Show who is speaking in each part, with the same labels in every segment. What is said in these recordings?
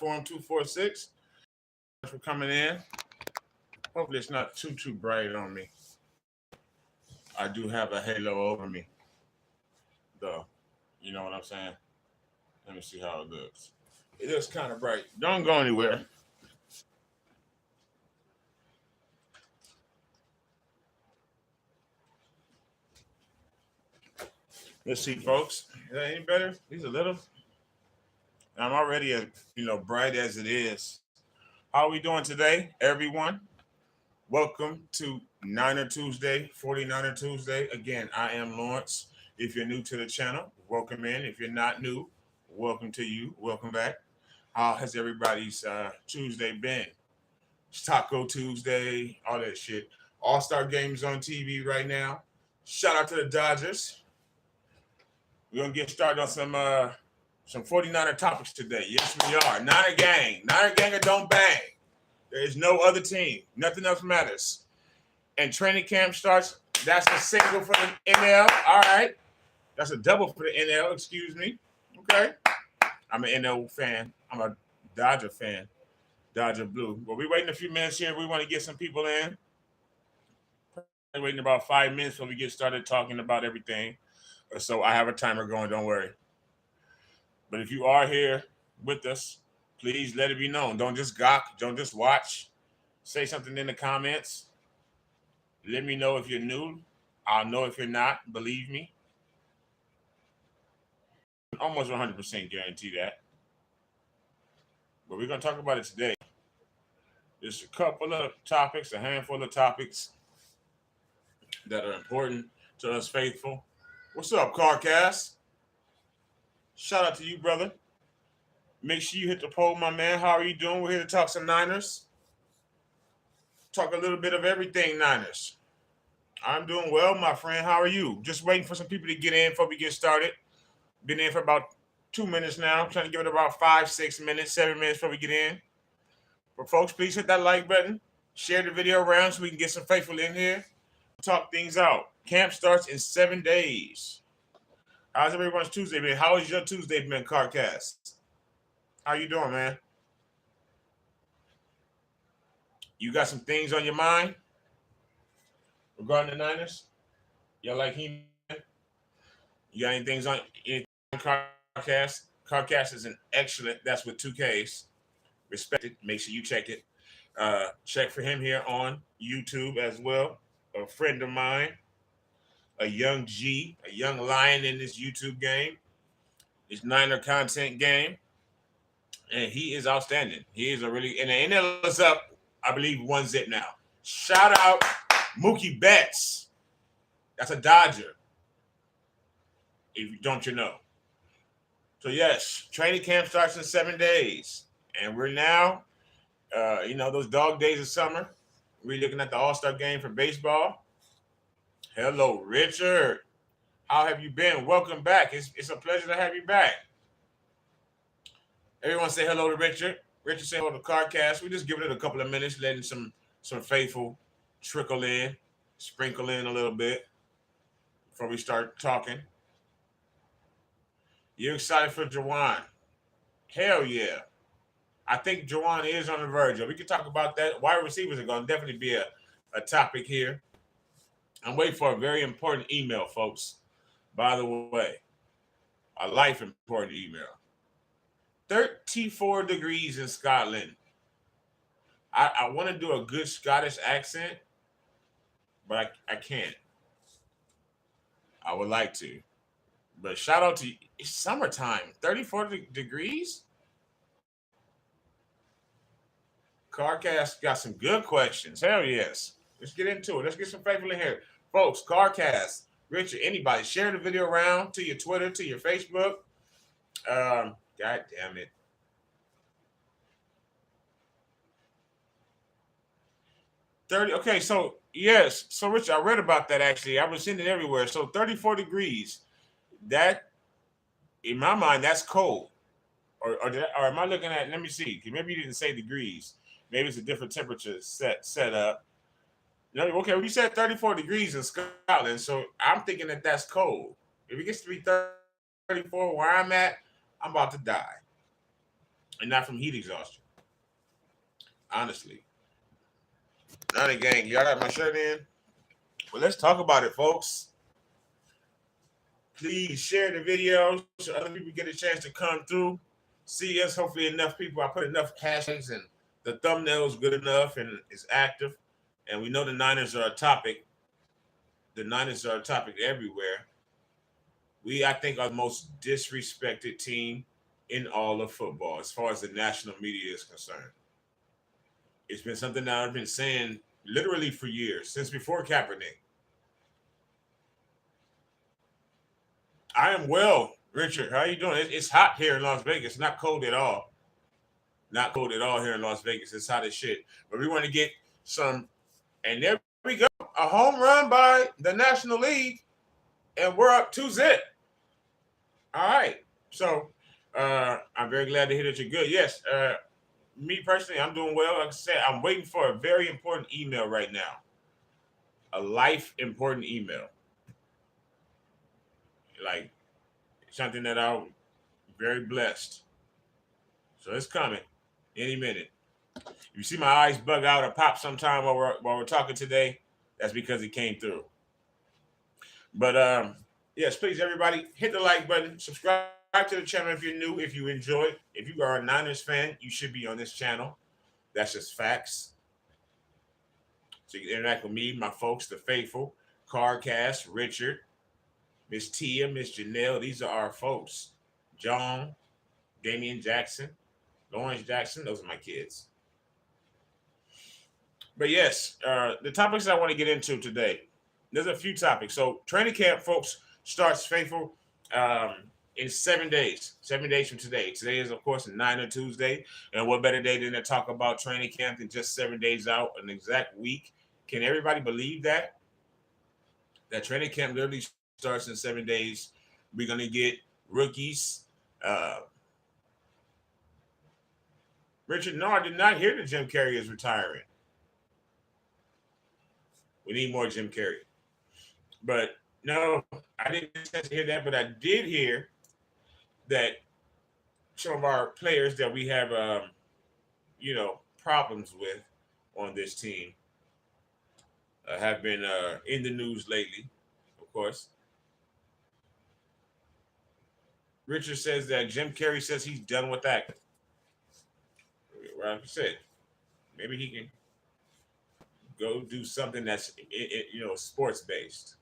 Speaker 1: Forum 246. Thanks for coming in. Hopefully it's not too bright on me. I do have a halo over me, though. You know what I'm saying? Let me see how it looks. It looks kind of bright. Don't go anywhere. Let's see, folks. Is that any better? These a little. I'm already as bright as it is. How are we doing today, everyone? Welcome to Niner Tuesday, 49er Tuesday. Again, I am Lawrence. If you're new to the channel, welcome in. If you're not new, welcome to you. Welcome back. How has everybody's Tuesday been? It's Taco Tuesday, all that shit. All-Star games on TV right now. Shout out to the Dodgers. We're going to get started on some 49er topics today. Yes, we are. Niner gang. Niner gang or don't bang. There is no other team. Nothing else matters. And training camp starts. That's a single for the NL. All right. That's a double for the NL. Excuse me. Okay. I'm an NL fan. I'm a Dodger fan. Dodger blue. But we're waiting a few minutes here. We want to get some people in. We're waiting about 5 minutes when we get started talking about everything. So I have a timer going. Don't worry. But if you are here with us, please let it be known. Don't just gawk. Don't just watch. Say something in the comments. Let me know if you're new. I'll know if you're not. Believe me. Almost 100% guarantee that. But we're going to talk about it today. There's a couple of topics, a handful of topics that are important to us faithful. What's up, CarCast? Shout out to you, brother. Make sure you hit the poll, my man. How are you doing? We're here to talk some Niners. Talk a little bit of everything Niners. I'm doing well, my friend. How are you? Just waiting for some people to get in before we get started. Been in for about 2 minutes now. I'm trying to give it about 5, 6 minutes, 7 minutes before we get in. But folks, please hit that like button. Share the video around so we can get some faithful in here. Talk things out. Camp starts in 7 days. How's everyone's Tuesday been? How has your Tuesday been, CarCast? How you doing, man? You got some things on your mind regarding the Niners? Y'all like him? You got any things on CarCast? CarCast is an excellent, that's with 2 Ks. Respect it. Make sure you check it. Check for him here on YouTube as well. A friend of mine, a young G, a young lion in this YouTube game, this Niner content game. And he is outstanding. He is a really, and the NL is up, I believe, 1-0 now. Shout out Mookie Betts. That's a Dodger. Don't you know? So yes, training camp starts in 7 days. And we're now, those dog days of summer. We're looking at the All-Star game for baseball. Hello, Richard. How have you been? Welcome back. It's a pleasure to have you back. Everyone say hello to Richard. Richard say hello to CarCast. We just giving it a couple of minutes, letting some faithful trickle in, sprinkle in a little bit before we start talking. You excited for Jawan? Hell yeah. I think Jawan is on the verge. We can talk about that. Wide receivers are going to definitely be a topic here. I'm waiting for a very important email, folks. By the way, a life important email. 34 degrees in Scotland. I want to do a good Scottish accent, but I can't. I would like to. But shout out to you. It's summertime. 34 degrees? CarCast got some good questions. Hell yes. Let's get into it. Let's get some faithful in here. Folks, CarCast, Richard, anybody, share the video around to your Twitter, to your Facebook. God damn it. Okay, so yes. So Richard, I read about that actually. I was seeing it everywhere. So 34 degrees. That, in my mind, that's cold. Or am I looking at, let me see. Maybe you didn't say degrees. Maybe it's a different temperature set up. Okay, well, you said 34 degrees in Scotland, so I'm thinking that that's cold. If it gets to be 34 where I'm at, I'm about to die. and not from heat exhaustion. Honestly. Not a gang. Y'all got my shirt in? Well, let's talk about it, folks. Please share the video so other people get a chance to come through, see us. Hopefully, enough people. I put enough hashtags and the thumbnail is good enough and is active. And we know the Niners are a topic. The Niners are a topic everywhere. We, I think, are the most disrespected team in all of football as far as the national media is concerned. It's been something that I've been saying literally for years, since before Kaepernick. I am well, Richard. How you doing? It's hot here in Las Vegas. Not cold at all. Not cold at all here in Las Vegas. It's hot as shit. But we want to get some, and there we go. A home run by the National League, and we're up 2-0. All right. So I'm very glad to hear that you're good. Yes. Me personally, I'm doing well. Like I said, I'm waiting for a very important email right now. A life important email. Like something that I'm very blessed. So it's coming any minute. If you see my eyes bug out or pop sometime while we're talking today, that's because it came through. But yes, please everybody hit the like button, subscribe to the channel if you're new, if you enjoy it. If you are a Niners fan, you should be on this channel. That's just facts. So you can interact with me, my folks, the faithful, Carcast, Richard, Miss Tia, Miss Janelle. These are our folks. John, Damian Jackson, Lawrence Jackson. Those are my kids. But yes, the topics I want to get into today. There's a few topics. So training camp, folks, starts faithful in 7 days. 7 days from today. Today is, of course, Niner Tuesday. And what better day than to talk about training camp than just 7 days out, an exact week? Can everybody believe that? That training camp literally starts in 7 days. We're going to get rookies. Richard, no, I did not hear that Jim Carrey is retiring. We need more Jim Carrey. But no, I didn't hear that, but I did hear that some of our players that we have, problems with on this team have been in the news lately, of course. Richard says that Jim Carrey says he's done with acting. Like I said, maybe he can go do something that's sports based.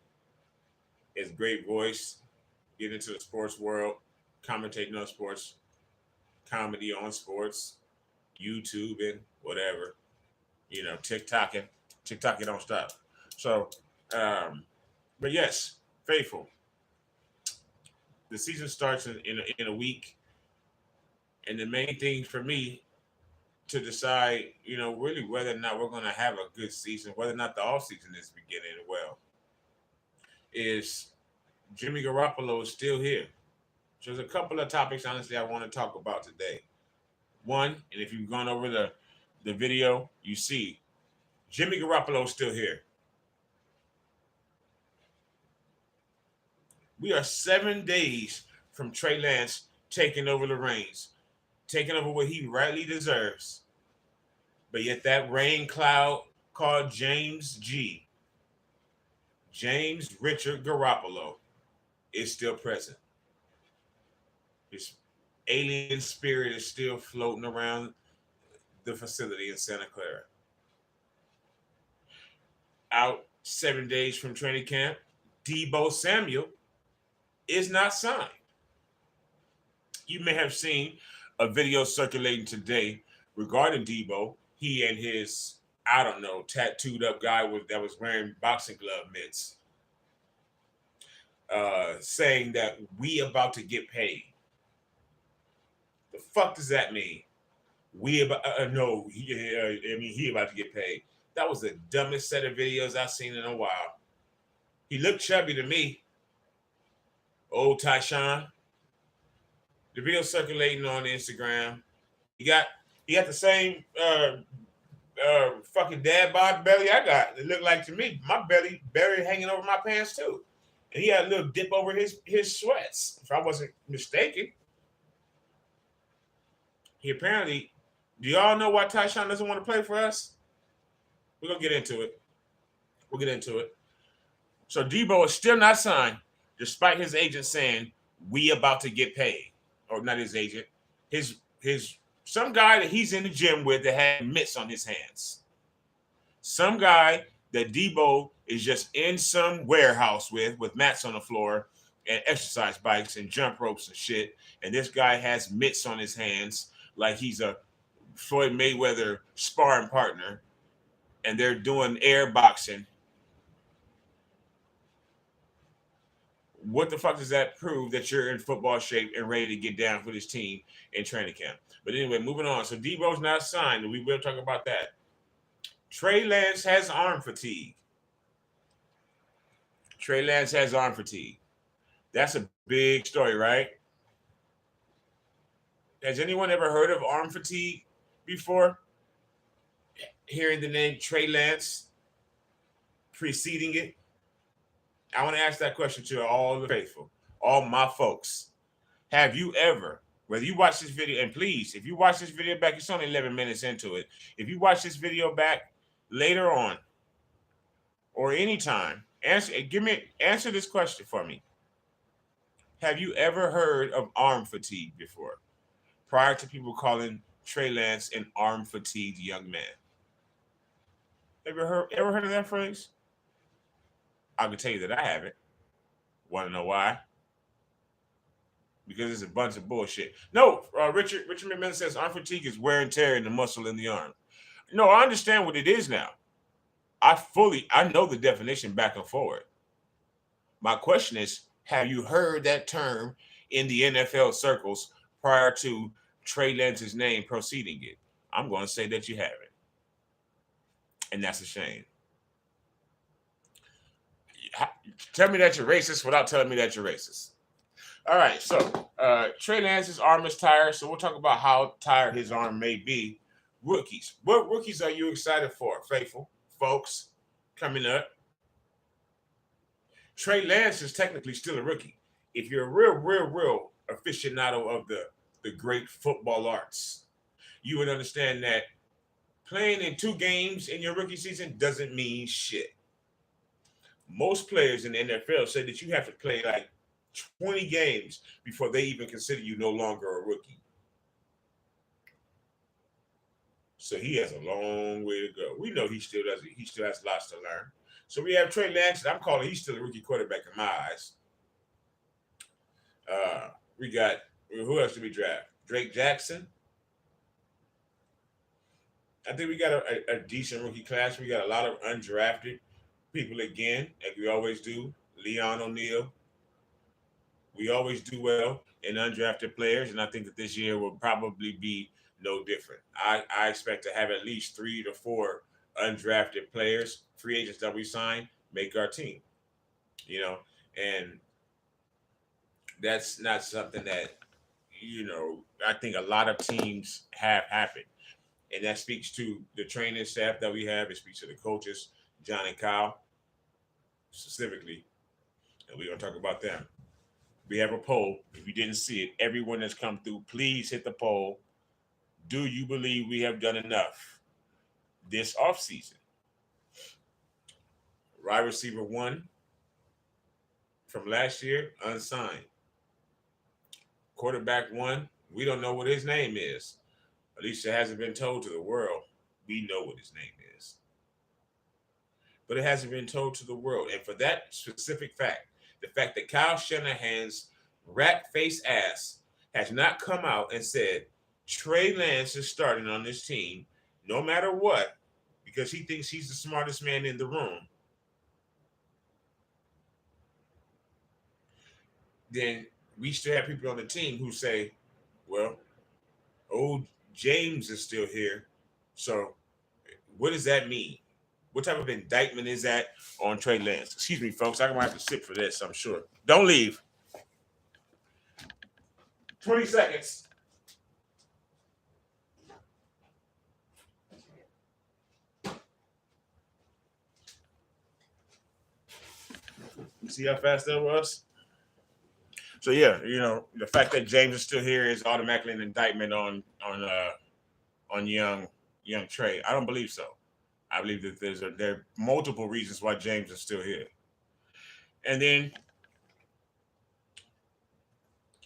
Speaker 1: His great voice, get into the sports world, commentating on sports, comedy on sports, YouTube and whatever, TikToking don't stop. So, but yes, faithful. The season starts in a week, and the main thing for me to decide, really whether or not we're going to have a good season, whether or not the off season is beginning well, is Jimmy Garoppolo is still here. So there's a couple of topics, honestly, I want to talk about today. One, and if you've gone over the video, you see Jimmy Garoppolo is still here. We are 7 days from Trey Lance taking over the reins, taking over what he rightly deserves. But yet that rain cloud called James Richard Garoppolo, is still present. His alien spirit is still floating around the facility in Santa Clara. Out 7 days from training camp, Deebo Samuel is not signed. You may have seen a video circulating today regarding Deebo. He and his, tattooed up guy that was wearing boxing glove mitts, saying that we about to get paid. The fuck does that mean? He about to get paid. That was the dumbest set of videos I've seen in a while. He looked chubby to me. Old Tyshawn. The video circulating on Instagram. He got the same fucking dad bod belly I got. It looked like to me, my belly hanging over my pants too. And he had a little dip over his sweats, if I wasn't mistaken. He apparently, do y'all know why Tyshawn doesn't want to play for us? We're going to get into it. We'll get into it. So Deebo is still not signed, despite his agent saying, we about to get paid. Or not his agent. His some guy that he's in the gym with that had mitts on his hands. Some guy that Deebo is just in some warehouse with mats on the floor and exercise bikes and jump ropes and shit. And this guy has mitts on his hands like he's a Floyd Mayweather sparring partner. And they're doing air boxing. What the fuck does that prove that you're in football shape and ready to get down for this team in training camp? But anyway, moving on. So Deebo's not signed, and we will talk about that. Trey Lance has arm fatigue. Trey Lance has arm fatigue. That's a big story, right? Has anyone ever heard of arm fatigue before? Hearing the name Trey Lance preceding it? I want to ask that question to all the faithful, all my folks. Have you ever, whether you watch this video, and please, if you watch this video back, it's only 11 minutes into it. If you watch this video back later on or anytime, answer this question for me. Have you ever heard of arm fatigue before? Prior to people calling Trey Lance an arm fatigued young man. Ever heard of that phrase? I can tell you that I haven't. Want to know why? Because it's a bunch of bullshit. No, Richard McMillan says arm fatigue is wear and tear in the muscle in the arm. No, I understand what it is now. I know the definition back and forward. My question is, have you heard that term in the NFL circles prior to Trey Lance's name preceding it? I'm going to say that you haven't. And that's a shame. Tell me that you're racist without telling me that you're racist. All right, so Trey Lance's arm is tired, so we'll talk about how tired his arm may be. Rookies. What rookies are you excited for, faithful folks, coming up? Trey Lance is technically still a rookie. If you're a real aficionado of the great football arts, you would understand that playing in 2 games in your rookie season doesn't mean shit. Most players in the NFL say that you have to play like 20 games before they even consider you no longer a rookie. So he has a long way to go. We know he still has lots to learn. So we have Trey Lance, and I'm calling he's still a rookie quarterback in my eyes. We got, who else did we draft? Drake Jackson. I think we got a decent rookie class. We got a lot of undrafted people again, like we always do. Leon O'Neal. We always do well in undrafted players, and I think that this year will probably be no different. I expect to have at least 3 to 4 undrafted players, free agents that we sign, make our team. And that's not something that, I think a lot of teams have happened. And that speaks to the training staff that we have. It speaks to the coaches, John and Kyle, specifically. And we're going to talk about them. We have a poll. If you didn't see it, everyone that's come through, please hit the poll. Do you believe we have done enough this offseason? Wide receiver 1 from last year, unsigned. Quarterback 1, we don't know what his name is. At least it hasn't been told to the world. We know what his name is. But it hasn't been told to the world. And for that specific fact, the fact that Kyle Shanahan's rat-faced ass has not come out and said, Trey Lance is starting on this team no matter what, because he thinks he's the smartest man in the room, then we still have people on the team who say, well, old James is still here. So what does that mean? What type of indictment is that on Trey Lance? Excuse me, folks. I'm going to have to sit for this, I'm sure. Don't leave. 20 seconds. You see how fast that was? So yeah, the fact that James is still here is automatically an indictment on young Trey. I don't believe so. I believe that there are multiple reasons why James is still here. And then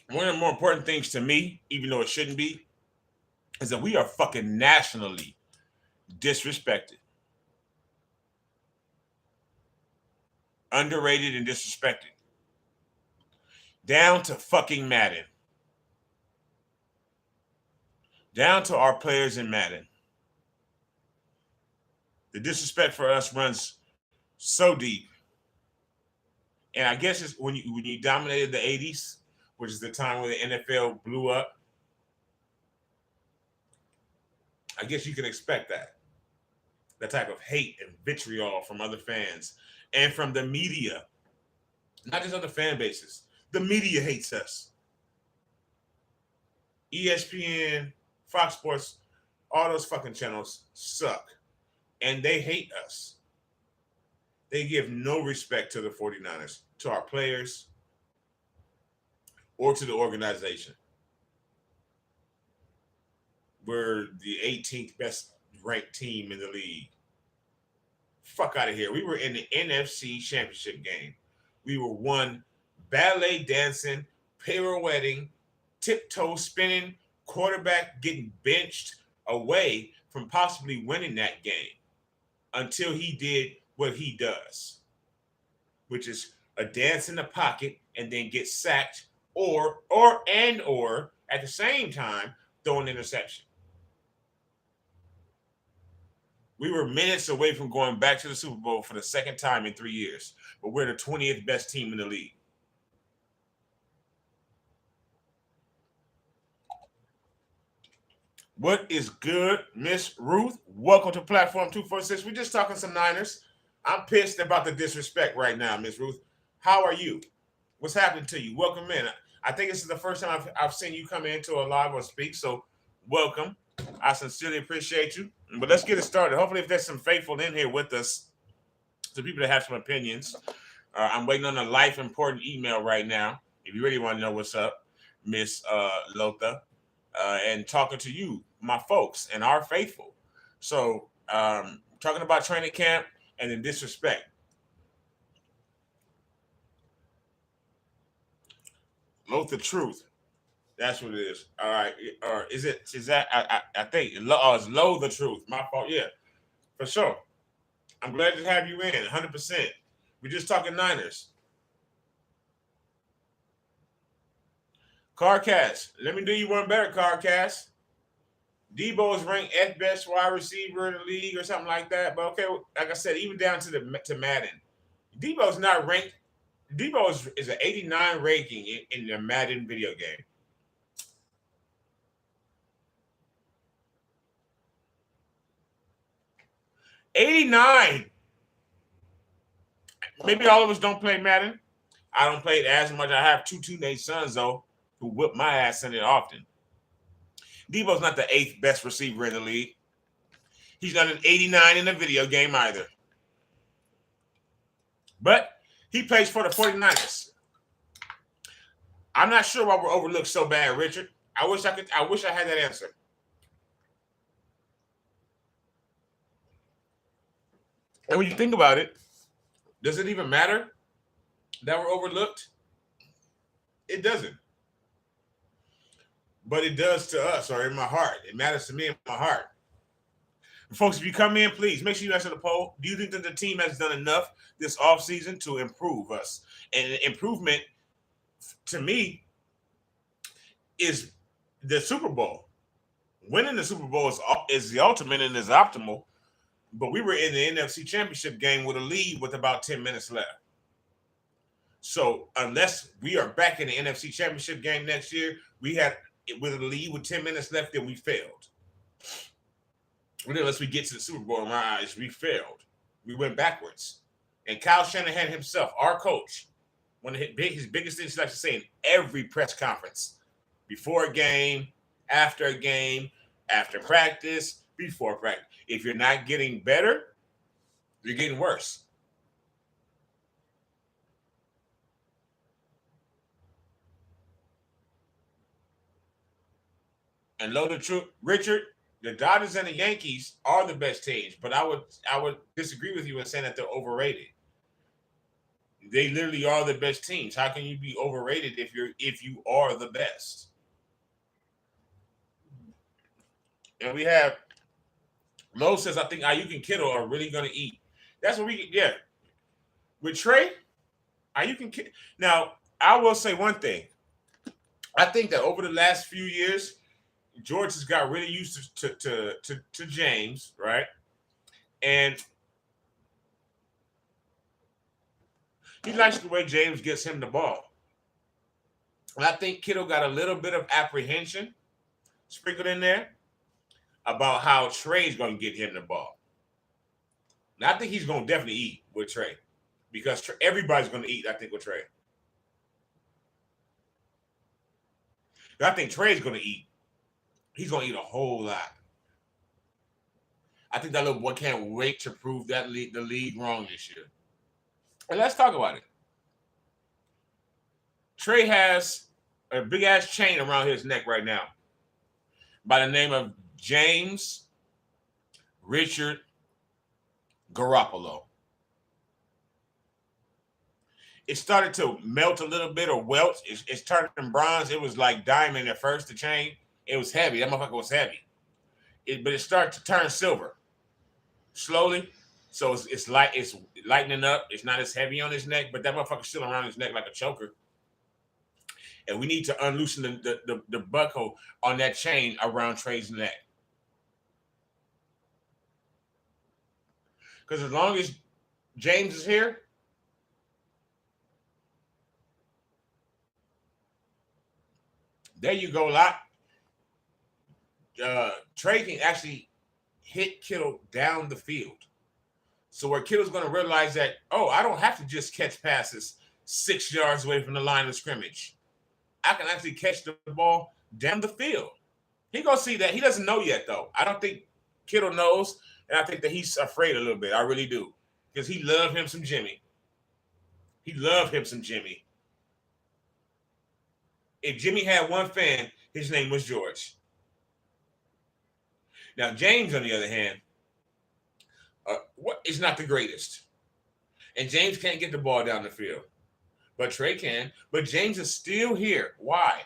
Speaker 1: one of the more important things to me, even though it shouldn't be, is that we are fucking nationally disrespected, underrated, and disrespected, down to fucking Madden, down to our players in Madden. The disrespect for us runs so deep, and I guess it's when you dominated the '80s, which is the time when the NFL blew up. I guess you can expect that type of hate and vitriol from other fans and from the media, not just other fan bases. The media hates us. ESPN, Fox Sports, all those fucking channels suck. And they hate us. They give no respect to the 49ers, to our players, or to the organization. We're the 18th best ranked team in the league. Fuck out of here. We were in the NFC Championship game. We were one ballet dancing, pirouetting, tiptoe spinning, quarterback getting benched away from possibly winning that game until he did what he does, which is a dance in the pocket and then get sacked or at the same time throw an interception. We were minutes away from going back to the Super Bowl for the second time in 3 years, but we're the 20th best team in the league. What is good, Miss Ruth? Welcome to Platform 246. We're just talking some Niners. I'm pissed about the disrespect right now, Miss Ruth. How are you? What's happening to you? Welcome in. I think this is the first time I've seen you come into a live or speak, so welcome. I sincerely appreciate you. But let's get it started. Hopefully, if there's some faithful in here with us, some people that have some opinions. I'm waiting on a life important email right now. If you really want to know what's up, Miss Lotha, and talking to you, my folks, and our faithful. So, talking about training camp and then disrespect. Lotha truth. That's what it is. All right. Or is that I think it's low the truth. My fault. Yeah, for sure. I'm glad to have you in 100%. We're just talking Niners. Carcast. Let me do you one better, Carcast. Deebo is ranked F best wide receiver in the league or something like that. But okay, like I said, even down to Madden, Deebo's not ranked. Deebo is an 89 ranking in the Madden video game. 89. Maybe all of us don't play Madden. I don't play it as much. I have two teenage sons, though, who whip my ass in it often. Deebo's not the 8th best receiver in the league. He's not an 89 in the video game either. But he plays for the 49ers. I'm not sure why we're overlooked so bad, Richard. I wish I had that answer. And when you think about it, does it even matter that we're overlooked? It doesn't. But it does to us, or in my heart. It matters to me in my heart. And folks, if you come in, please make sure you answer the poll. Do you think that the team has done enough this offseason to improve us? And improvement, to me, is the Super Bowl. Winning the Super Bowl is the ultimate and is optimal. But we were in the NFC Championship game with a lead with about 10 minutes left. So unless we are back in the NFC Championship game next year, we had with a lead with 10 minutes left, then we failed. Unless we get to the Super Bowl, in my eyes, we failed. We went backwards. And Kyle Shanahan himself, our coach, one of his biggest things he likes to say in every press conference, before a game, after practice, before practice. If you're not getting better, you're getting worse. And know the truth, Richard, the Dodgers and the Yankees are the best teams, but I would disagree with you in saying that they're overrated. They literally are the best teams. How can you be overrated if you are the best? And we have Lowe says, I think Ayuk and Kittle are really going to eat. That's what yeah. With Trey, Ayuk and Kittle. Now, I will say one thing. I think that over the last few years, George has got really used to James, right? And he likes the way James gets him the ball. And I think Kittle got a little bit of apprehension sprinkled in there about how Trey's going to get him the ball. Now, I think he's going to definitely eat with Trey because everybody's going to eat, I think, with Trey. I think Trey's going to eat. He's going to eat a whole lot. I think that little boy can't wait to prove that the league wrong this year. And let's talk about it. Trey has a big-ass chain around his neck right now by the name of James Richard Garoppolo. It started to melt a little bit or welt. It's turning bronze. It was like diamond at first, the chain. It was heavy. That motherfucker was heavy. But it started to turn silver slowly. So it's lightening up. It's not as heavy on his neck, but that motherfucker's still around his neck like a choker. And we need to unloosen the buckle on that chain around Trey's neck. Because as long as James is here, there you go, Lot. Trey can actually hit Kittle down the field. So where Kittle's going to realize that, I don't have to just catch passes 6 yards away from the line of scrimmage. I can actually catch the ball down the field. He going to see that. He doesn't know yet, though. I don't think Kittle knows, and I think that he's afraid a little bit. I really do. Because he loved him some Jimmy. If Jimmy had one fan, his name was George. Now, James, on the other hand, is not the greatest. And James can't get the ball down the field. But Trey can. But James is still here. Why?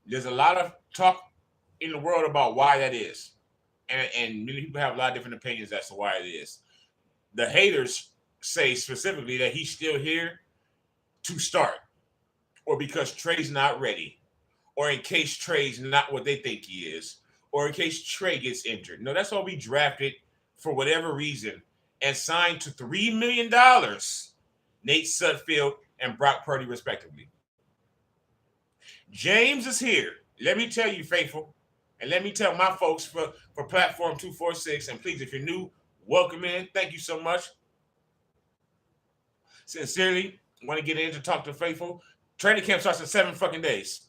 Speaker 1: There's a lot of talk in the world about why that is. And many people have a lot of different opinions as to why it is. The haters say specifically that he's still here to start. Or because Trey's not ready. Or in case Trey's not what they think he is. Or in case Trey gets injured. No, that's all we drafted for whatever reason and signed to $3 million Nate Sudfeld and Brock Purdy, respectively. James is here. Let me tell you, faithful, and let me tell my folks for Platform 246, and please, if you're new, welcome in. Thank you so much. Sincerely, want to get in to talk to faithful. Training camp starts in 7 fucking days.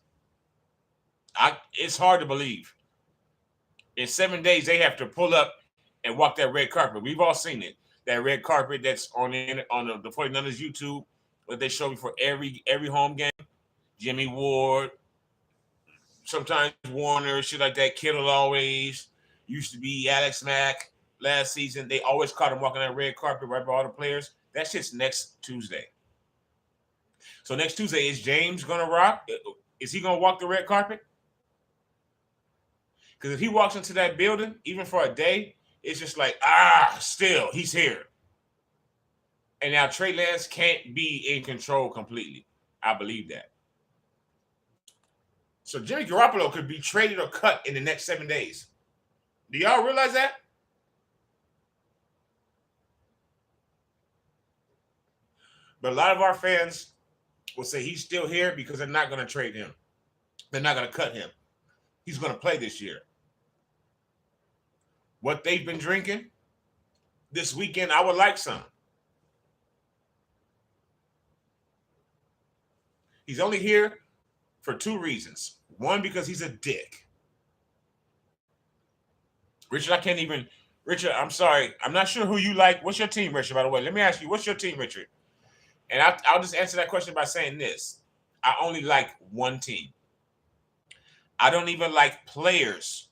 Speaker 1: It's hard to believe. In 7 days, they have to pull up and walk that red carpet. We've all seen it. That red carpet that's on the 49ers YouTube, what they show before every home game. Jimmy Ward, sometimes Warner, shit like that. Kittle always used to be Alex Mack last season. They always caught him walking that red carpet right by all the players. That shit's next Tuesday. So next Tuesday, is James going to rock? Is he going to walk the red carpet? Because if he walks into that building, even for a day, it's just like, still, he's here. And now Trey Lance can't be in control completely. I believe that. So Jimmy Garoppolo could be traded or cut in the next 7 days. Do y'all realize that? But a lot of our fans will say he's still here because they're not going to trade him. They're not going to cut him. He's going to play this year. What they've been drinking this weekend, I would like some. He's only here for 2 reasons. One, because he's a dick. Richard, Richard, I'm sorry. I'm not sure who you like. What's your team, Richard, by the way? Let me ask you, what's your team, Richard? And I'll just answer that question by saying this. I only like one team. I don't even like players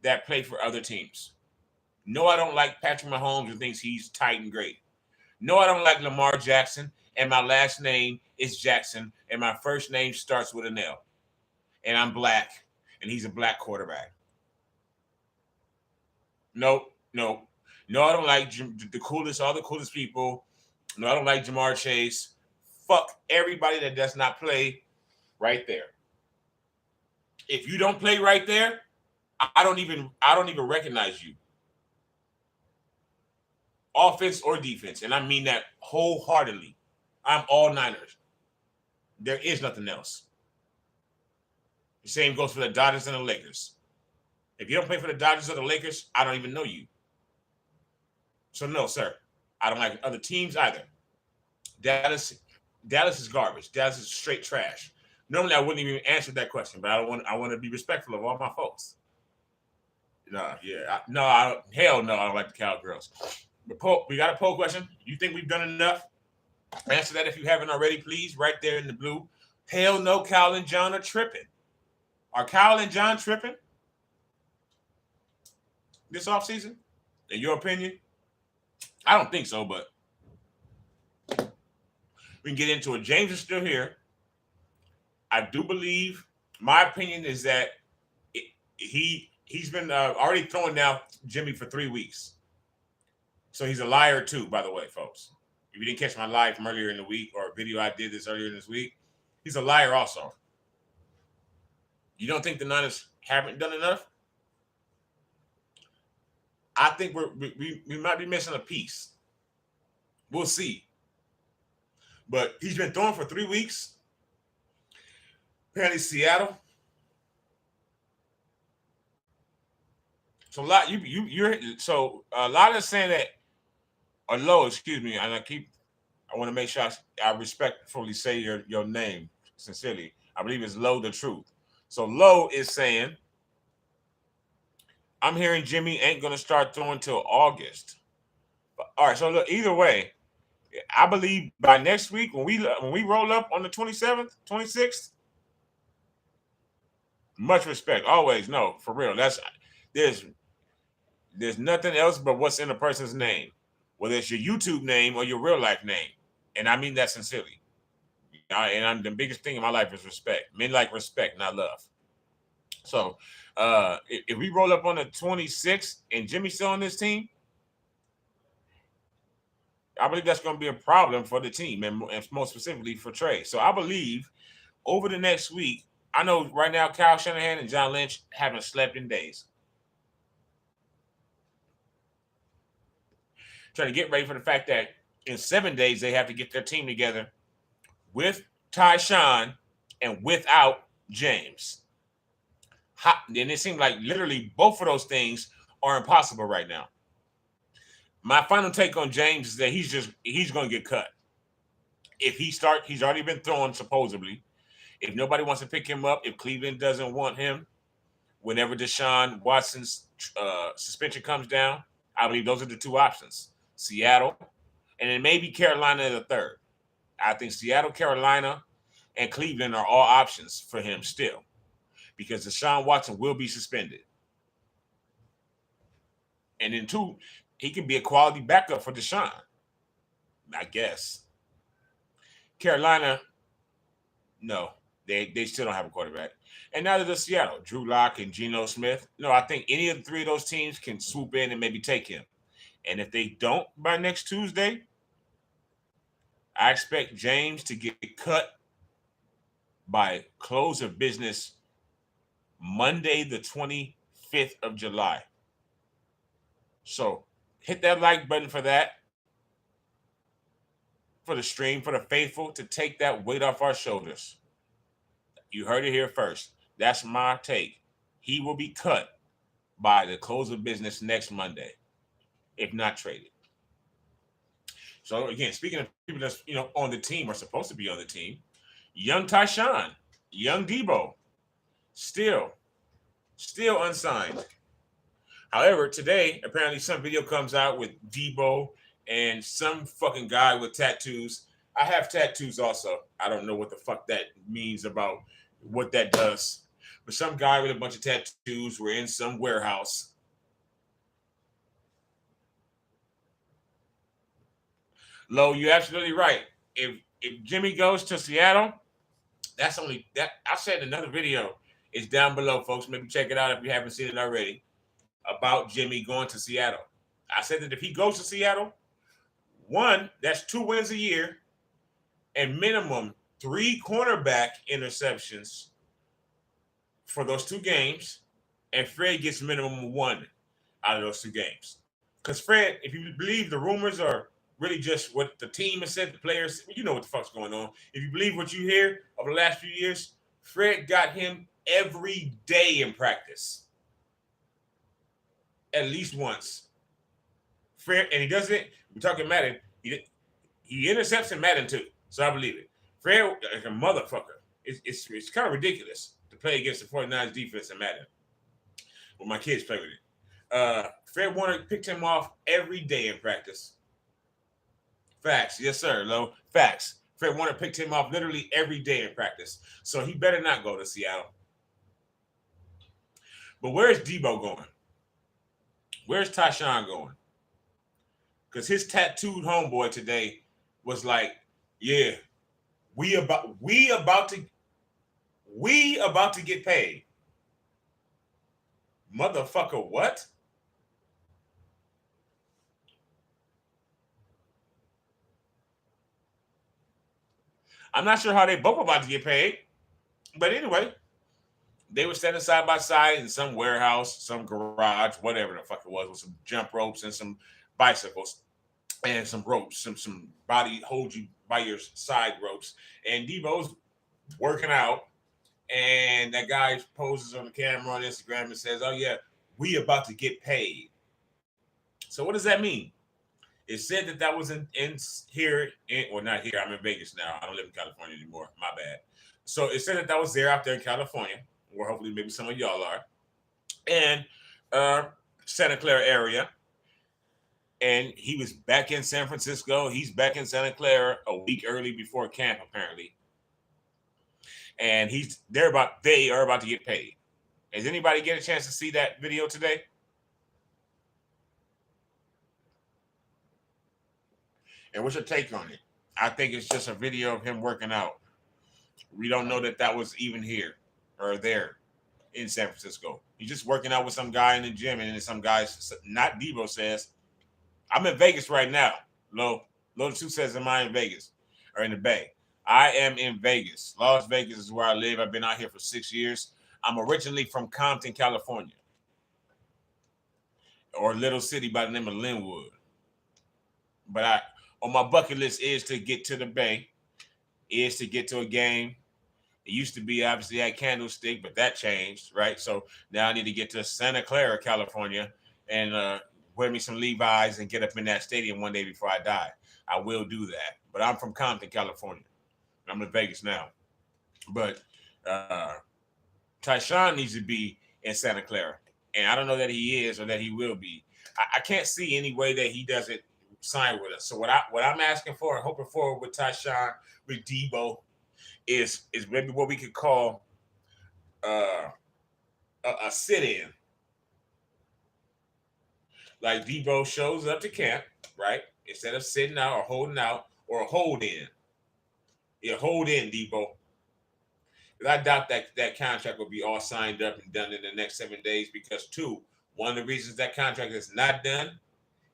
Speaker 1: that play for other teams. No, I don't like Patrick Mahomes and thinks he's tight and great. No, I don't like Lamar Jackson, and my last name is Jackson, and my first name starts with an L, and I'm black, and he's a black quarterback. Nope, nope. No, I don't like the coolest, all the coolest people. No, I don't like Jamar Chase. Fuck everybody that does not play right there. If you don't play right there, I don't even recognize you. Offense or defense. And I mean that wholeheartedly. I'm all Niners. There is nothing else. The same goes for the Dodgers and the Lakers. If you don't play for the Dodgers or the Lakers, I don't even know you. So no, sir. I don't like other teams either. Dallas is garbage. Dallas is straight trash. Normally I wouldn't even answer that question, but I want to be respectful of all my folks. No, yeah. Hell no, I don't like the Cowgirls. We got a poll question. You think we've done enough? Answer that if you haven't already, please. Right there in the blue. Hell no, Kyle and John are tripping. Are Kyle and John tripping this offseason? In your opinion? I don't think so, but we can get into it. James is still here. I do believe, my opinion is that he's been already throwing down Jimmy for 3 weeks. So he's a liar too, by the way, folks. If you didn't catch my live from earlier in the week or a video I did this earlier this week, he's a liar also. You don't think the Niners haven't done enough? I think we might be missing a piece. We'll see. But he's been throwing for 3 weeks. Apparently Seattle. So a lot a lot of saying that, or Low, excuse me, and I want to make sure I respectfully say your name sincerely. I believe it's Low the Truth. So Low is saying, I'm hearing Jimmy ain't gonna start throwing till August. All right, so look, either way, I believe by next week when we roll up on the 27th, 26th, much respect, always. No, for real. There's nothing else but what's in a person's name, whether it's your YouTube name or your real life name, and I mean that sincerely. And the biggest thing in my life is respect. Men like respect, not love. So if we roll up on the 26th and Jimmy's still on this team, I believe that's going to be a problem for the team and more specifically for Trey. So I believe over the next week, I know right now Kyle Shanahan and John Lynch haven't slept in days. Trying to get ready for the fact that in 7 days they have to get their team together with Tyshawn and without James. And it seems like literally both of those things are impossible right now. My final take on James is that he's going to get cut. If he's already been thrown supposedly. If nobody wants to pick him up, if Cleveland doesn't want him, whenever Deshaun Watson's suspension comes down, I believe those are the two options. Seattle, and then maybe Carolina the third. I think Seattle, Carolina, and Cleveland are all options for him still because Deshaun Watson will be suspended. And then two, he can be a quality backup for Deshaun, I guess. Carolina, no, they still don't have a quarterback. And neither does Seattle. Drew Lock and Geno Smith. No, I think any of the three of those teams can swoop in and maybe take him. And if they don't by next Tuesday, I expect James to get cut by close of business Monday, the 25th of July. So hit that like button for that. For the stream, for the faithful, to take that weight off our shoulders. You heard it here first. That's my take. He will be cut by the close of business next Monday, if not traded. So again, speaking of people that's on the team or supposed to be on the team, young Tyshawn, young Deebo, still unsigned. However, today apparently some video comes out with Deebo and some fucking guy with tattoos. I have tattoos also. I don't know what the fuck that means about what that does. but some guy with a bunch of tattoos were in some warehouse. Lo, you're absolutely right. If Jimmy goes to Seattle, that's only that I said in another video. It's down below, folks. Maybe check it out if you haven't seen it already about Jimmy going to Seattle. I said that if he goes to Seattle, one, that's 2 wins a year and minimum 3 cornerback interceptions for those 2 games. And Fred gets minimum 1 out of those 2 games. Because Fred, if you believe the rumors are really just what the team has said, the players, you know what the fuck's going on. If you believe what you hear over the last few years, Fred got him every day in practice. At least once. Fred, and he does it, we're talking Madden, he intercepts in Madden too, so I believe it. Fred, like a motherfucker. It's kind of ridiculous to play against the 49ers defense in Madden. When my kids play with it. Fred Warner picked him off every day in practice. Facts. Yes, sir, Lo. Facts. Fred Warner picked him off literally every day in practice. So he better not go to Seattle. But where's Deebo going? Where's Tyshawn going? Because his tattooed homeboy today was like, yeah, we about to get paid. Motherfucker, what? I'm not sure how they both about to get paid. But anyway, they were standing side by side in some warehouse, some garage, whatever the fuck it was, with some jump ropes and some bicycles and some ropes, some body hold you by your side ropes. And Deebo's working out, and that guy poses on the camera on Instagram and says, "Oh yeah, we about to get paid." So what does that mean? It said that was in here, well, not here. I'm in Vegas now. I don't live in California anymore. My bad. So it said that was there out there in California, where hopefully maybe some of y'all are, and Santa Clara area. And he was back in San Francisco. He's back in Santa Clara a week early before camp, apparently. And they are about to get paid. Has anybody get a chance to see that video today? And what's your take on it? I think it's just a video of him working out. We don't know that was even here or there in San Francisco. He's just working out with some guy in the gym, and then some guys, not Deebo, says, "I'm in Vegas right now." Lo the Two says, "Am I in Vegas or in the Bay?" I am in Vegas. Las Vegas is where I live. I've been out here for 6 years. I'm originally from Compton, California, or a little city by the name of Linwood. But on my bucket list is to get to the Bay, is to get to a game. It used to be obviously at Candlestick, but that changed, right? So now I need to get to Santa Clara, California, and wear me some Levi's and get up in that stadium one day before I die. I will do that. But I'm from Compton, California. I'm in Vegas now. But Tyshawn needs to be in Santa Clara. And I don't know that he is or that he will be. I can't see any way that he doesn't sign with us. So what I'm asking for and hoping for with Tyshawn, with Deebo, is maybe what we could call a sit-in. Like Deebo shows up to camp, right? Instead of sitting out or holding out, or a hold in. Yeah, hold in, Deebo. Because I doubt that contract will be all signed up and done in the next 7 days because, one of the reasons that contract is not done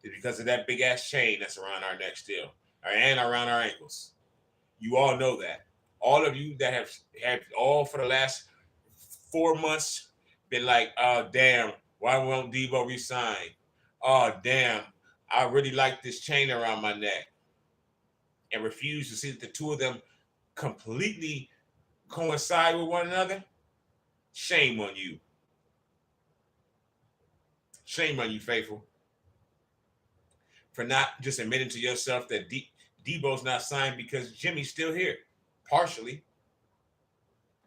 Speaker 1: is because of that big-ass chain that's around our neck still, and around our ankles. You all know that. All of you that have all for the last 4 months been like, "Oh, damn, why won't Deebo resign? Oh, damn, I really like this chain around my neck," and refuse to see that the two of them completely coincide with one another. Shame on you. Shame on you, faithful, for not just admitting to yourself that Deebo's not signed because Jimmy's still here, partially,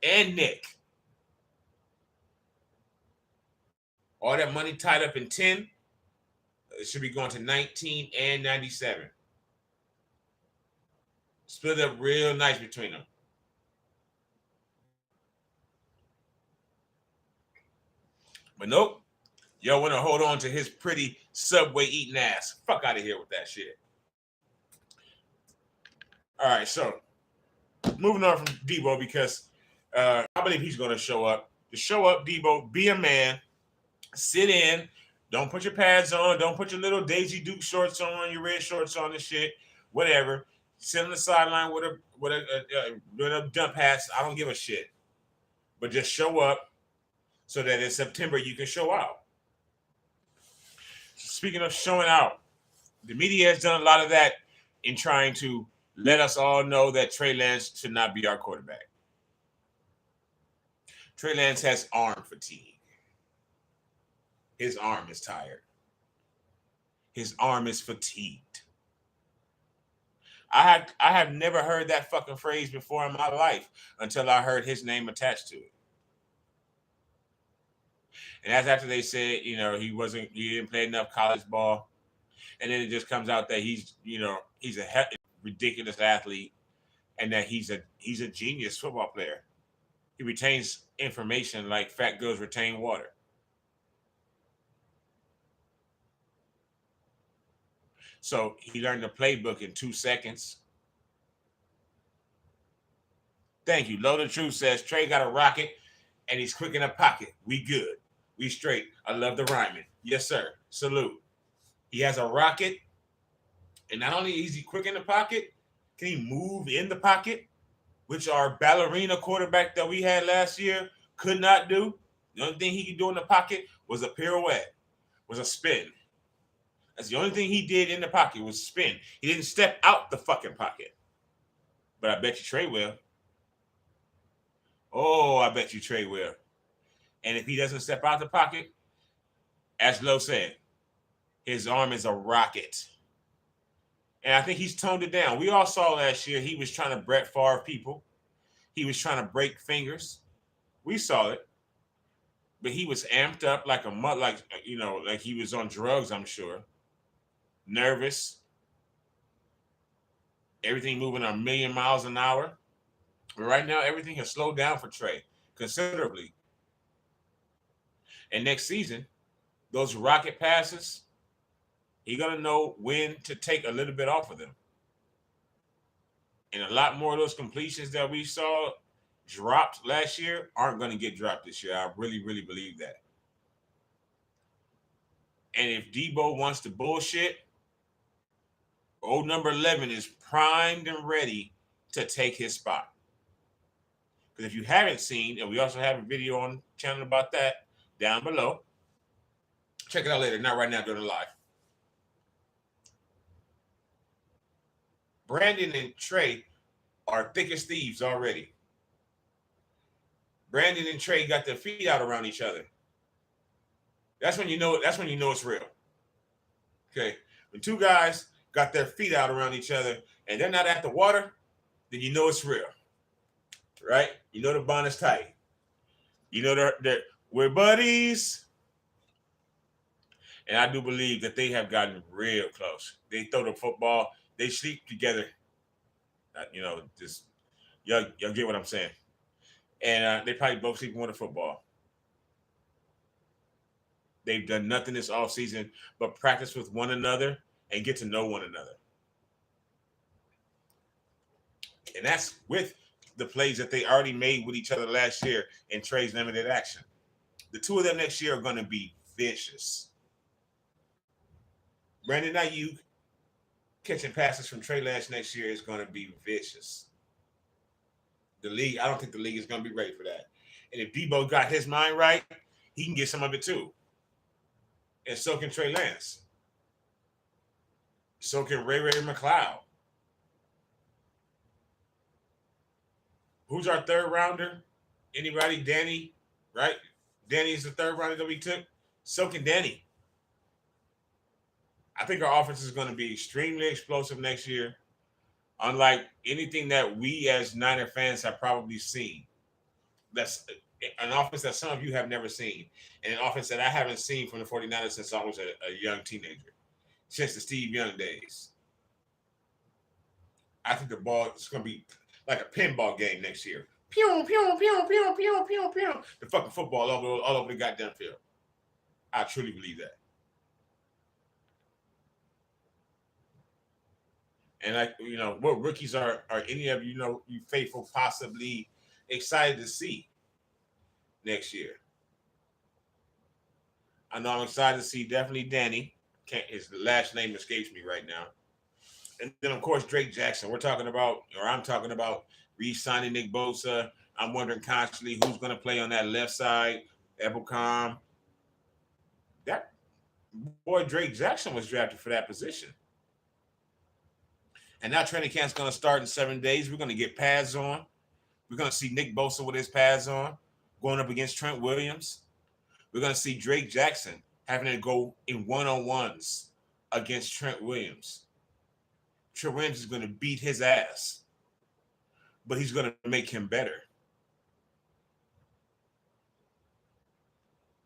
Speaker 1: and Nick. All that money tied up in 10, it should be going to 19 and 97. Split up real nice between them. But nope, y'all want to hold on to his pretty Subway eating ass. Fuck out of here with that shit. All right, so moving on from Deebo because I believe he's going to show up. To show up, Deebo, be a man, sit in, don't put your pads on, don't put your little Daisy Duke shorts on, your red shorts on and shit, whatever. Sit on the sideline with a dump hats. I don't give a shit, but just show up so that in September you can show out. Speaking of showing out, the media has done a lot of that in trying to let us all know that Trey Lance should not be our quarterback. Trey Lance has arm fatigue. His arm is tired. His arm is fatigued. I have never heard that fucking phrase before in my life until I heard his name attached to it. And that's after they said, he didn't play enough college ball. And then it just comes out that he's a ridiculous athlete and that he's a genius football player. He retains information like fat girls retain water. So he learned the playbook in 2 seconds. Thank you. Low the Truth says Trey got a rocket and he's quick in the pocket. We good. We straight. I love the rhyming. Yes, sir. Salute. He has a rocket. And not only is he quick in the pocket, can he move in the pocket, which our ballerina quarterback that we had last year could not do. The only thing he could do in the pocket was a pirouette, was a spin. That's the only thing he did in the pocket was spin. He didn't step out the fucking pocket. But I bet you Trey will. Oh, I bet you Trey will. And if he doesn't step out the pocket, as Lowe said, his arm is a rocket. And I think he's toned it down. We all saw last year he was trying to Brett Favre people. He was trying to break fingers. We saw it. But he was amped up like he was on drugs, I'm sure. Nervous. Everything moving a million miles an hour. But right now, everything has slowed down for Trey considerably. And next season, those rocket passes, he's going to know when to take a little bit off of them. And a lot more of those completions that we saw dropped last year aren't going to get dropped this year. I really, really believe that. And if Deebo wants to bullshit, old number 11 is primed and ready to take his spot. Because if you haven't seen, and we also have a video on the channel about that down below, check it out later, not right now during the live. Brandon and Trey are thick as thieves already. Brandon and Trey got their feet out around each other. That's when you know it's real. Okay. When two guys got their feet out around each other and they're not at the water, then you know it's real. Right? You know the bond is tight. You know that we're buddies. And I do believe that they have gotten real close. They throw the football. They sleep together. Just y'all get what I'm saying. And they probably both sleep with the football. They've done nothing this offseason but practice with one another and get to know one another. And that's with the plays that they already made with each other last year in Trey's limited action. The two of them next year are going to be vicious. Brandon Ayuk catching passes from Trey Lance next year is going to be vicious. The league, I don't think the league is going to be ready for that. And if Deebo got his mind right, he can get some of it too. And so can Trey Lance. So can Ray McLeod. Who's our third rounder? Anybody? Danny, right? Danny is the third rounder that we took. So can Danny. I think our offense is going to be extremely explosive next year, unlike anything that we as Niner fans have probably seen. That's an offense that some of you have never seen, and an offense that I haven't seen from the 49ers since I was a young teenager, since the Steve Young days. I think the ball is going to be like a pinball game next year. Pew, pew, pew, pew, pew, pew, pew. The fucking football all over the goddamn field. I truly believe that. And what rookies are any of you faithful possibly excited to see next year? I know I'm excited to see definitely Danny. Can't his last name escapes me right now. And then of course Drake Jackson. I'm talking about re-signing Nick Bosa. I'm wondering constantly who's going to play on that left side. Ebelcom. That boy Drake Jackson was drafted for that position. And now training camp's going to start in 7 days. We're going to get pads on. We're going to see Nick Bosa with his pads on, going up against Trent Williams. We're going to see Drake Jackson having to go in one-on-ones against Trent Williams. Trent Williams is going to beat his ass, but he's going to make him better.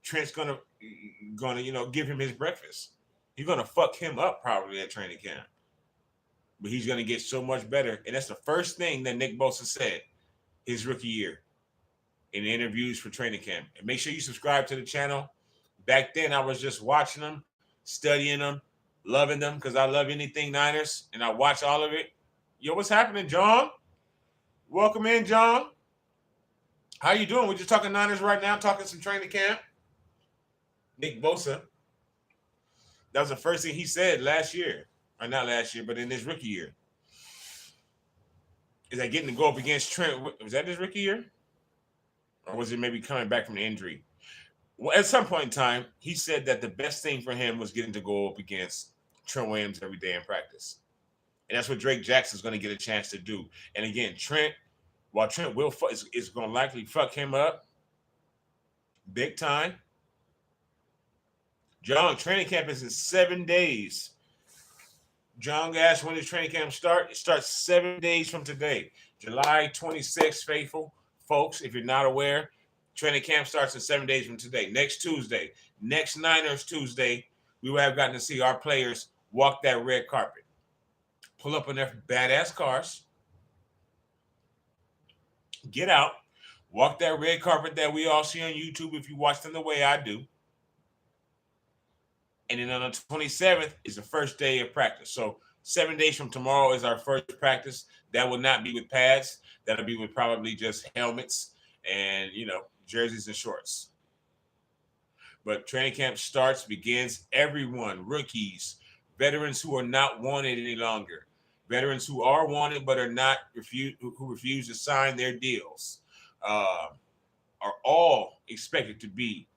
Speaker 1: Trent's going to give him his breakfast. He's going to fuck him up probably at training camp. But he's going to get so much better. And that's the first thing that Nick Bosa said his rookie year in the interviews for training camp. And make sure you subscribe to the channel. Back then, I was just watching them, studying them, loving them because I love anything Niners, and I watch all of it. Yo, what's happening, John? Welcome in, John. How you doing? We're just talking Niners right now, talking some training camp. Nick Bosa. That was the first thing he said last year. Or not last year, but in his rookie year. Is that getting to go up against Trent? Was that his rookie year? Or was it maybe coming back from the injury? Well, at some point in time, he said that the best thing for him was getting to go up against Trent Williams every day in practice. And that's what Drake Jackson's going to get a chance to do. And again, Trent is going to likely fuck him up big time. John, training camp is in 7 days. John asked when does training camp start? It starts 7 days from today. July 26th, faithful folks, if you're not aware, training camp starts in 7 days from today. Next Tuesday, next Niners Tuesday, we will have gotten to see our players walk that red carpet. Pull up in their badass cars. Get out. Walk that red carpet that we all see on YouTube if you watch them the way I do. And then on the 27th is the first day of practice. So 7 days from tomorrow is our first practice. That will not be with pads. That'll be with probably just helmets and, jerseys and shorts. But training camp begins everyone, rookies, veterans who are not wanted any longer, veterans who are wanted but are not who refuse to sign their deals, are all expected to be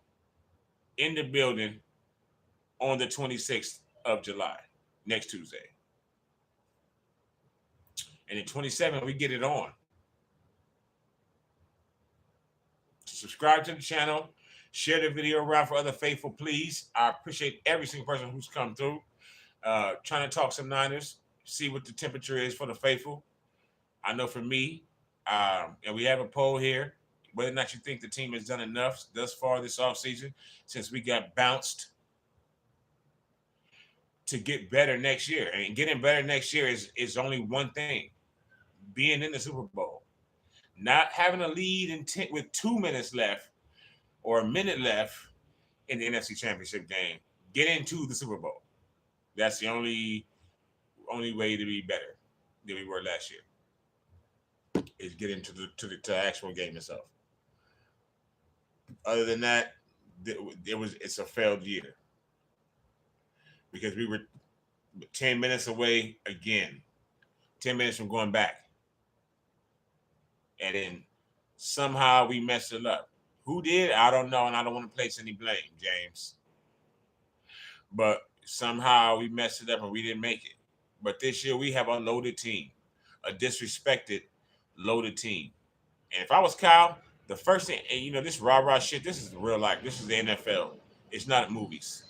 Speaker 1: in the building on the 26th of July, next Tuesday. And in 27, we get it on. So subscribe to the channel. Share the video around for other faithful, please. I appreciate every single person who's come through. Trying to talk some Niners, see what the temperature is for the faithful. I know for me, and we have a poll here, whether or not you think the team has done enough thus far this offseason since we got bounced to get better next year. And getting better next year is only one thing: being in the Super Bowl. Not having a lead with 2 minutes left or a minute left in the NFC Championship game. Get into the Super Bowl. That's the only way to be better than we were last year. Is get into the actual game itself. Other than that, it's a failed year. Because we were 10 minutes away again. 10 minutes from going back. And then somehow we messed it up. Who did? I don't know, and I don't want to place any blame, James. But somehow we messed it up and we didn't make it. But this year we have a loaded team. A disrespected, loaded team. And if I was Kyle, the first thing, and this rah-rah shit, this is real life. This is the NFL. It's not movies.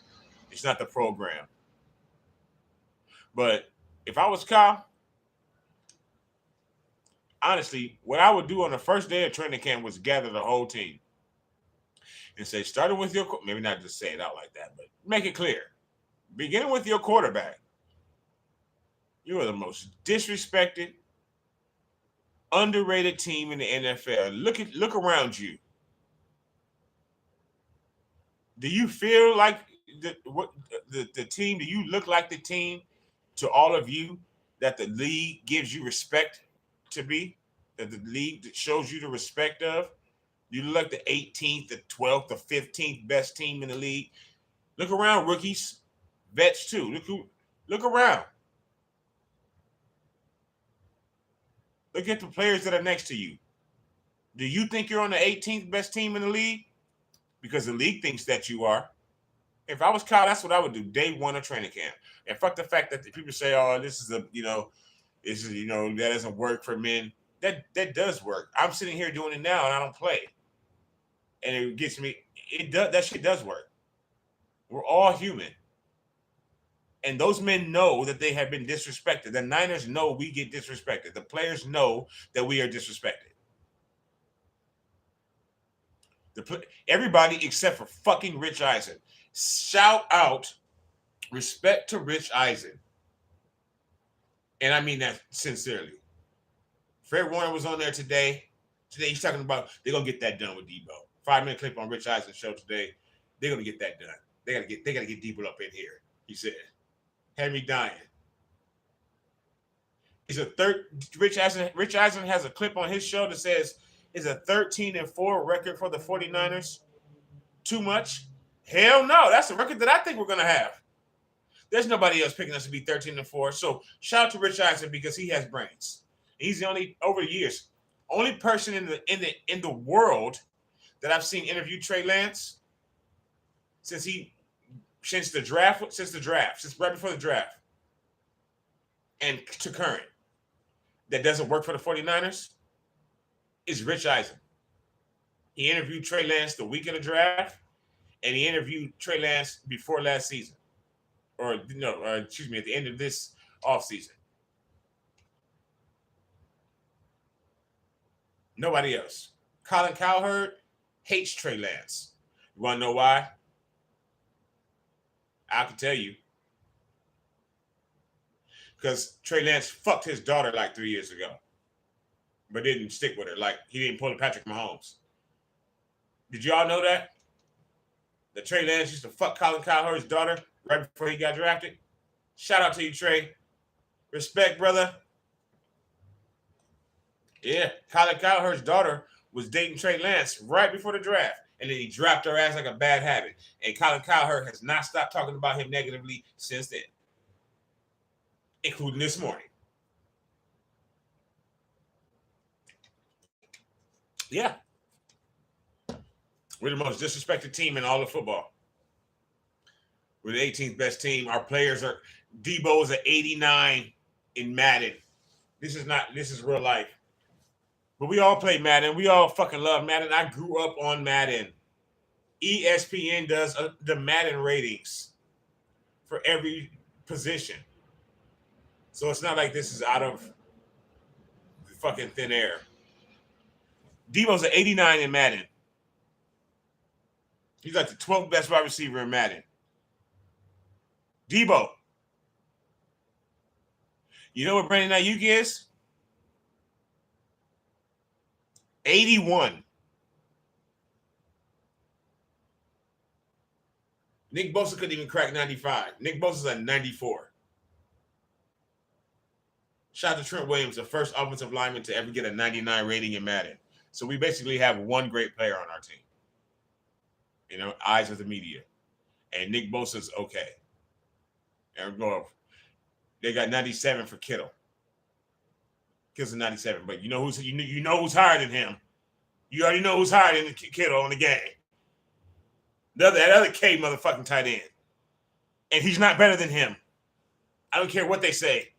Speaker 1: It's not the program. But if I was Kyle, honestly, what I would do on the first day of training camp was gather the whole team and say, starting with your, maybe not just say it out like that, but make it clear. Beginning with your quarterback. You are the most disrespected, underrated team in the NFL. Look around you. Do you feel like the team? Do you look like the team to all of you that the league gives you respect to be? That the league shows you the respect of? You look like the 18th, the 12th, the 15th best team in the league. Look around, rookies, vets too. Look around. Look at the players that are next to you. Do you think you're on the 18th best team in the league? Because the league thinks that you are. If I was Kyle, that's what I would do. Day one of training camp. And fuck the fact that the people say, "Oh, this is that doesn't work for men." That does work. I'm sitting here doing it now, and I don't play. And it gets me. It does. That shit does work. We're all human, and those men know that they have been disrespected. The Niners know we get disrespected. The players know that we are disrespected. Everybody except for fucking Rich Eisen. Shout out, respect to Rich Eisen. And I mean that sincerely. Fred Warner was on there today. Today he's talking about they're gonna get that done with Deebo. 5-minute clip on Rich Eisen's show today. They're gonna get that done. They gotta get Deebo up in here. He said, "Had me dying." He's a third. Rich Eisen has a clip on his show that says, "Is a 13-4 record for the 49ers too much?" Hell no. That's the record that I think we're gonna have. There's nobody else picking us to be 13-4. So shout out to Rich Eisen because he has brains. He's the only over the years only person in the world that I've seen interview Trey Lance since right before the draft, and to current, that doesn't work for the 49ers is Rich Eisen. He interviewed Trey Lance the week of the draft, and he interviewed Trey Lance before last season. At the end of this offseason. Nobody else. Colin Cowherd hates Trey Lance. You want to know why? I can tell you. Because Trey Lance fucked his daughter like 3 years ago, but didn't stick with her. Like, he didn't pull a Patrick Mahomes. Did y'all know that? That Trey Lance used to fuck Colin Cowherd's daughter right before he got drafted? Shout out to you, Trey. Respect, brother. Yeah, Colin Cowherd's daughter was dating Trey Lance right before the draft. And then he dropped her ass like a bad habit. And Colin Cowherd has not stopped talking about him negatively since then, including this morning. Yeah. We're the most disrespected team in all of football. We're the 18th best team. Our players are Deebo is an 89 in Madden. This is real life. But we all play Madden. We all fucking love Madden. I grew up on Madden. ESPN does the Madden ratings for every position. So it's not like this is out of fucking thin air. Deebo's an 89 in Madden. He's like the 12th best wide receiver in Madden. Deebo. You know what Brandon Ayuk is? 81. Nick Bosa couldn't even crack 95. Nick Bosa's at 94. Shout out to Trent Williams, the first offensive lineman to ever get a 99 rating in Madden. So we basically have one great player on our team. You know, eyes of the media. And Nick Bosa's okay. And they got 97 for Kittle. Kittle's a 97, but you know who's higher than him. You already know who's higher than Kittle in the game. That other K motherfucking tight end. And he's not better than him. I don't care what they say.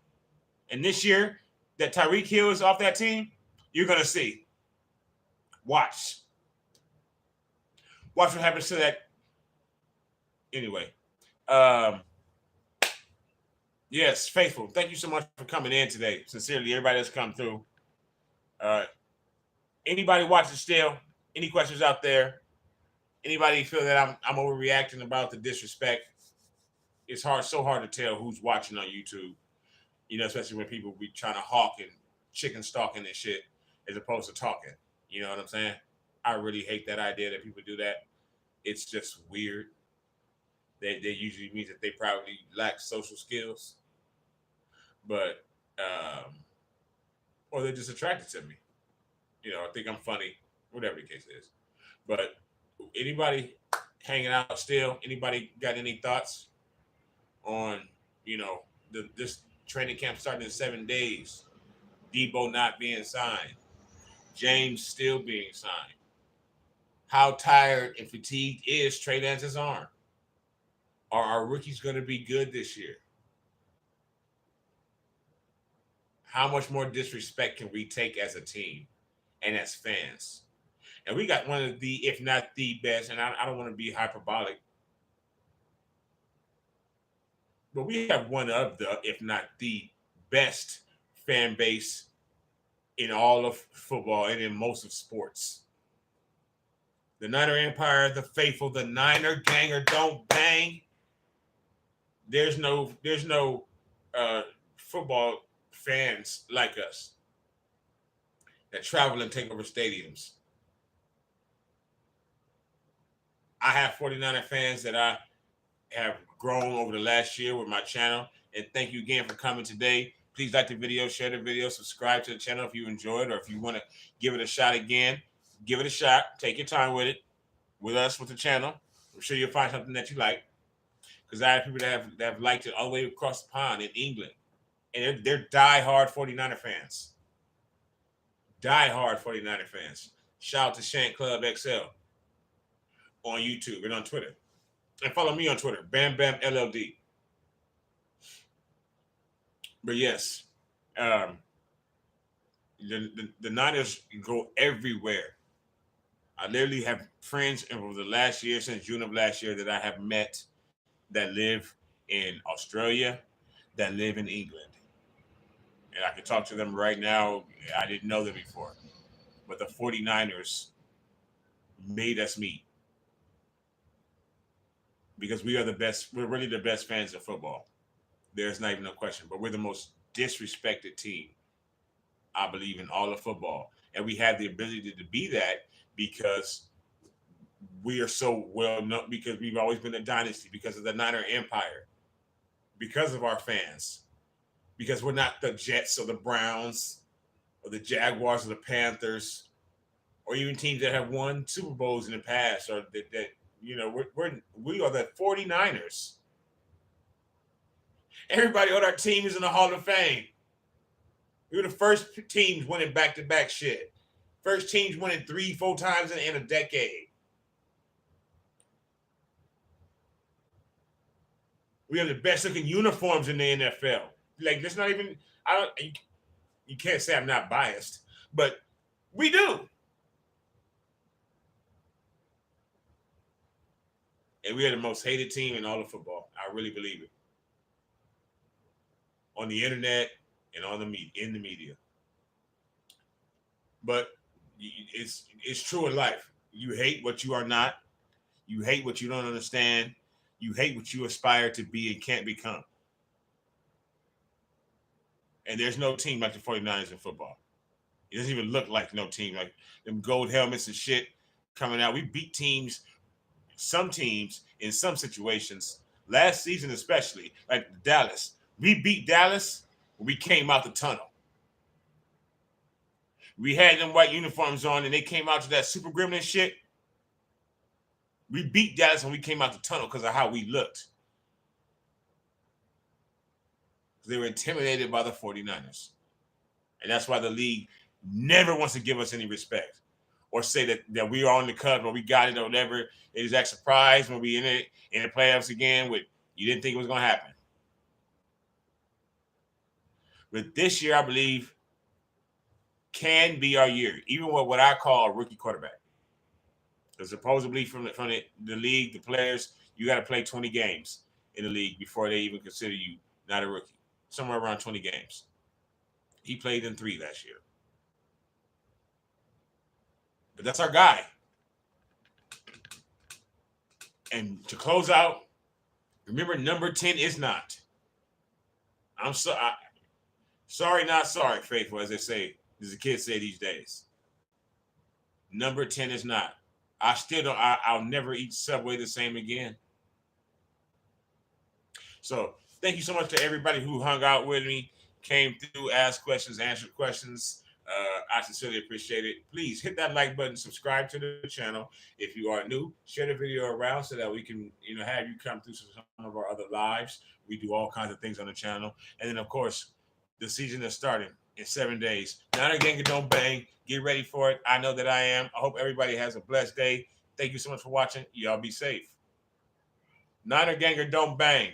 Speaker 1: And this year, that Tyreek Hill is off that team, you're going to see. Watch what happens to that. Anyway. Yes, Faithful. Thank you so much for coming in today. Sincerely, everybody that's come through. Anybody watching still? Any questions out there? Anybody feel that I'm overreacting about the disrespect? It's so hard to tell who's watching on YouTube. You know, especially when people be trying to hawk and chicken stalking and shit as opposed to talking. You know what I'm saying? I really hate that idea that people do that. it's just weird. That usually means that they probably lack social skills, but or they're just attracted to me. I think I'm funny, whatever the case is. But anybody hanging out still? Anybody got any thoughts on this training camp starting in 7 days? Deebo not being signed, James still being signed. How tired and fatigued is Trey Lance's arm? Are our rookies going to be good this year? How much more disrespect can we take as a team and as fans? And we got one of the, if not the best, and I don't want to be hyperbolic, but we have one of the, if not the best fan base in all of football and in most of sports. The Niner Empire, the faithful, the Niner ganger don't bang. There's no football fans like us that travel and take over stadiums. I have 49er fans that I have grown over the last year with my channel. And thank you again for coming today. Please like the video, share the video, subscribe to the channel if you enjoyed, or if you want to give it a shot again, give it a shot. Take your time with it, with us, with the channel. I'm sure you'll find something that you like. Because I have people that have liked it all the way across the pond in England. And they're diehard 49er fans. Diehard 49er fans. Shout out to Shank Club XL on YouTube and on Twitter. And follow me on Twitter, Bam Bam LLD. But yes, the Niners go everywhere. I literally have friends over the last year, since June of last year, that I have met that live in Australia, that live in England. And I can talk to them right now. I didn't know them before. But the 49ers made us meet. Because we are the best, we're really the best fans of football. There's not even no question. But we're the most disrespected team, I believe, in all of football. And we have the ability to be that because we are so well known, because we've always been a dynasty, because of the Niner Empire, because of our fans, because we're not the Jets or the Browns or the Jaguars or the Panthers or even teams that have won Super Bowls in the past, or that we are the 49ers. Everybody on our team is in the Hall of Fame. We were the first teams winning back-to-back shit. First teams winning 3-4 times in a decade. We have the best looking uniforms in the NFL. Like, there's not even, you can't say I'm not biased, but we do. And we are the most hated team in all of football. I really believe it. On the internet and on the media, in the media. But it's true in life. You hate what you are not. You hate what you don't understand. You hate what you aspire to be and can't become. And there's no team like the 49ers in football. It doesn't even look like no team. Like them gold helmets and shit coming out. We beat teams, some teams in some situations, last season especially, like Dallas. We beat Dallas when we came out the tunnel. We had them white uniforms on and they came out to that super gremlin shit. We beat Dallas when we came out the tunnel because of how we looked. They were intimidated by the 49ers. And that's why the league never wants to give us any respect or say that we are on the cusp or we got it or whatever. They just act surprised when we in the playoffs again with you didn't think it was going to happen. But this year, I believe, can be our year, even with what I call a rookie quarterback. Because supposedly from the league, the players, you got to play 20 games in the league before they even consider you not a rookie. Somewhere around 20 games. He played in 3 last year. But that's our guy. And to close out, remember, number 10 is not. Sorry, not sorry, faithful, as they say, as the kids say these days. Number 10 is not. I still don't. I'll never eat Subway the same again. So thank you so much to everybody who hung out with me, came through, asked questions, answered questions. I sincerely appreciate it. Please hit that like button, subscribe to the channel. If you are new, share the video around so that we can, have you come through some of our other lives. We do all kinds of things on the channel. And then, of course, the season is starting in 7 days. Niner Ganger Don't Bang. Get ready for it. I know that I am. I hope everybody has a blessed day. Thank you so much for watching. Y'all be safe. Niner Ganger Don't Bang.